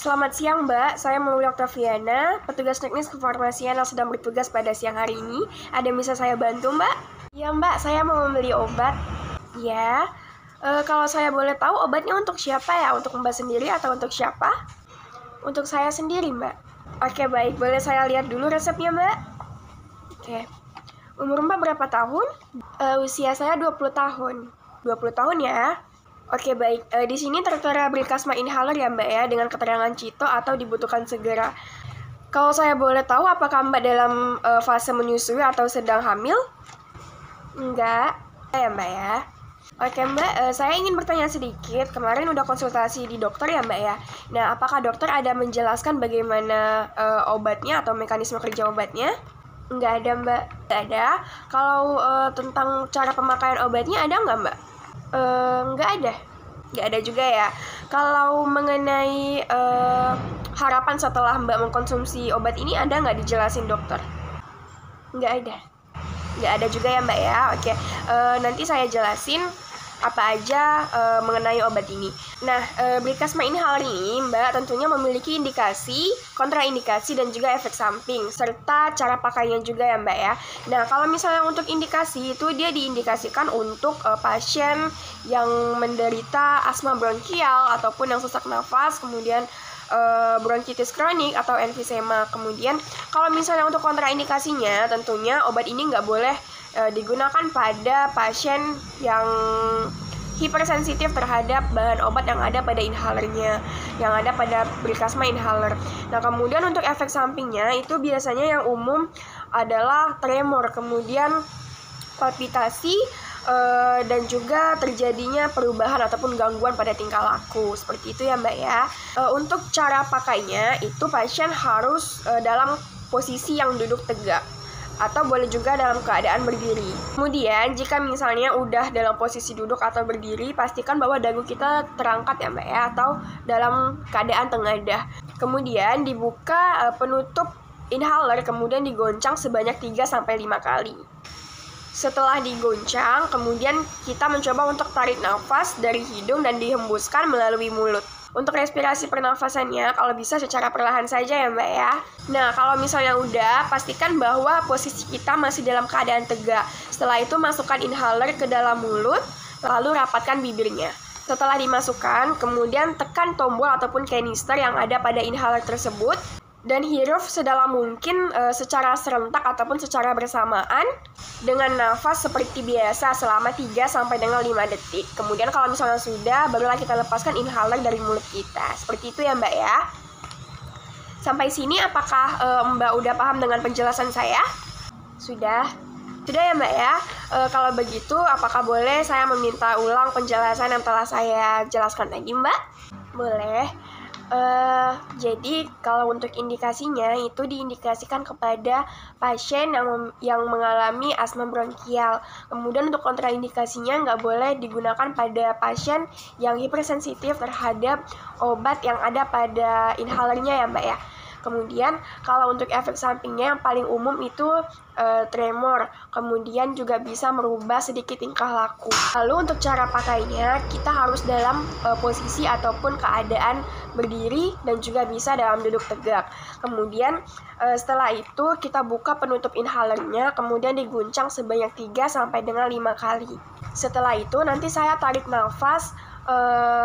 Selamat siang Mbak, saya Mauli Oktaviana, petugas teknis kefarmasian yang sedang bertugas pada siang hari ini. Ada yang bisa saya bantu Mbak? Ya Mbak, saya mau membeli obat. Ya, kalau saya boleh tahu obatnya untuk siapa ya? Untuk Mbak sendiri atau untuk siapa? Untuk saya sendiri Mbak. Oke baik, boleh saya lihat dulu resepnya Mbak? Oke, umur Mbak berapa tahun? Usia saya 20 tahun. 20 tahun ya? Oke baik, di sini tertera Brikasma inhaler ya Mbak ya, dengan keterangan cito atau dibutuhkan segera. Kalau saya boleh tahu, apakah Mbak dalam fase menyusui atau sedang hamil? Enggak, ya Mbak ya. Oke Mbak, saya ingin bertanya sedikit. Kemarin udah konsultasi di dokter ya Mbak ya. Nah, apakah dokter ada menjelaskan bagaimana obatnya atau mekanisme kerja obatnya? Enggak ada Mbak. Enggak ada. Kalau tentang cara pemakaian obatnya ada nggak Mbak? Nggak ada. Nggak ada juga ya. Kalau mengenai harapan setelah Mbak mengkonsumsi obat ini, ada nggak dijelasin dokter? Nggak ada. Nggak ada juga ya Mbak ya. Oke, nanti saya jelasin apa aja mengenai obat ini. Nah, Brikasma inhaler ini Mbak tentunya memiliki indikasi, kontraindikasi, dan juga efek samping, serta cara pakainya juga ya Mbak ya. Nah, kalau misalnya untuk indikasi itu dia diindikasikan untuk pasien yang menderita asma bronkial ataupun yang sesak nafas, kemudian bronkitis kronik atau emfisema. Kemudian kalau misalnya untuk kontraindikasinya, tentunya obat ini nggak boleh digunakan pada pasien yang hipersensitif terhadap bahan obat yang ada pada inhalernya, yang ada pada Brikasma inhaler. Nah, kemudian untuk efek sampingnya itu biasanya yang umum adalah tremor, kemudian palpitasi, dan juga terjadinya perubahan ataupun gangguan pada tingkah laku. Seperti itu ya Mbak ya. Untuk cara pakainya itu pasien harus dalam posisi yang duduk tegak, atau boleh juga dalam keadaan berdiri. Kemudian jika misalnya udah dalam posisi duduk atau berdiri, pastikan bahwa dagu kita terangkat ya Mbak ya, atau dalam keadaan tengadah. Kemudian dibuka penutup inhaler, kemudian digoncang sebanyak 3-5 kali. Setelah digoncang, kemudian kita mencoba untuk tarik nafas dari hidung dan dihembuskan melalui mulut. Untuk respirasi pernafasannya, kalau bisa secara perlahan saja ya Mbak ya. Nah, kalau misalnya udah, pastikan bahwa posisi kita masih dalam keadaan tegak. Setelah itu masukkan inhaler ke dalam mulut, lalu rapatkan bibirnya. Setelah dimasukkan, kemudian tekan tombol ataupun kanister yang ada pada inhaler tersebut, dan hirup sedalam mungkin secara serentak ataupun secara bersamaan dengan nafas seperti biasa selama 3-5 detik. Kemudian kalau misalnya sudah, barulah kita lepaskan inhaler dari mulut kita. Seperti itu ya Mbak ya. Sampai sini apakah Mbak udah paham dengan penjelasan saya? Sudah? Sudah ya Mbak ya. Kalau begitu, apakah boleh saya meminta ulang penjelasan yang telah saya jelaskan tadi Mbak? Boleh. Jadi kalau untuk indikasinya itu diindikasikan kepada pasien yang mengalami asma bronkial. Kemudian untuk kontraindikasinya nggak boleh digunakan pada pasien yang hipersensitif terhadap obat yang ada pada inhalernya ya Mbak ya. Kemudian kalau untuk efek sampingnya yang paling umum itu tremor, kemudian juga bisa merubah sedikit tingkah laku. Lalu untuk cara pakainya, kita harus dalam posisi ataupun keadaan berdiri dan juga bisa dalam duduk tegak. Kemudian setelah itu kita buka penutup inhalernya, kemudian diguncang sebanyak 3-5 kali. Setelah itu nanti saya tarik nafas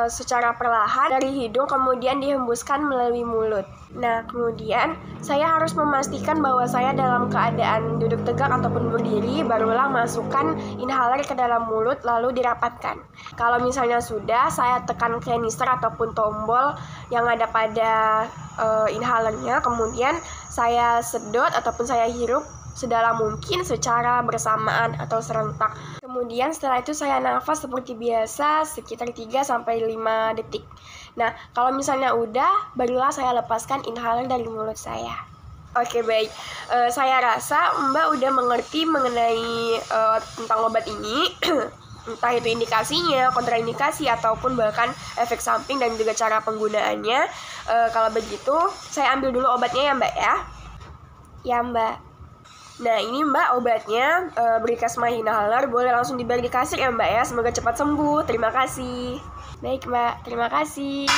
secara perlahan dari hidung, kemudian dihembuskan melalui mulut. Nah, kemudian saya harus memastikan bahwa saya dalam keadaan duduk tegak ataupun berdiri, barulah masukkan inhaler ke dalam mulut lalu dirapatkan. Kalau misalnya sudah, saya tekan kanister ataupun tombol yang ada pada inhalernya, kemudian saya sedot ataupun saya hirup sedalam mungkin secara bersamaan atau serentak. Kemudian setelah itu saya nafas seperti biasa sekitar 3-5 detik. Nah, kalau misalnya udah, barulah saya lepaskan inhaler dari mulut saya. Oke baik, saya rasa Mbak udah mengerti mengenai tentang obat ini. Entah itu indikasinya, kontraindikasi, ataupun bahkan efek samping dan juga cara penggunaannya. Kalau begitu, saya ambil dulu obatnya ya Mbak ya. Ya Mbak. Nah, ini Mbak obatnya, Brikasma inhaler, boleh langsung diberi di kasir ya Mbak ya. Semoga cepat sembuh. Terima kasih. Baik Mbak, terima kasih.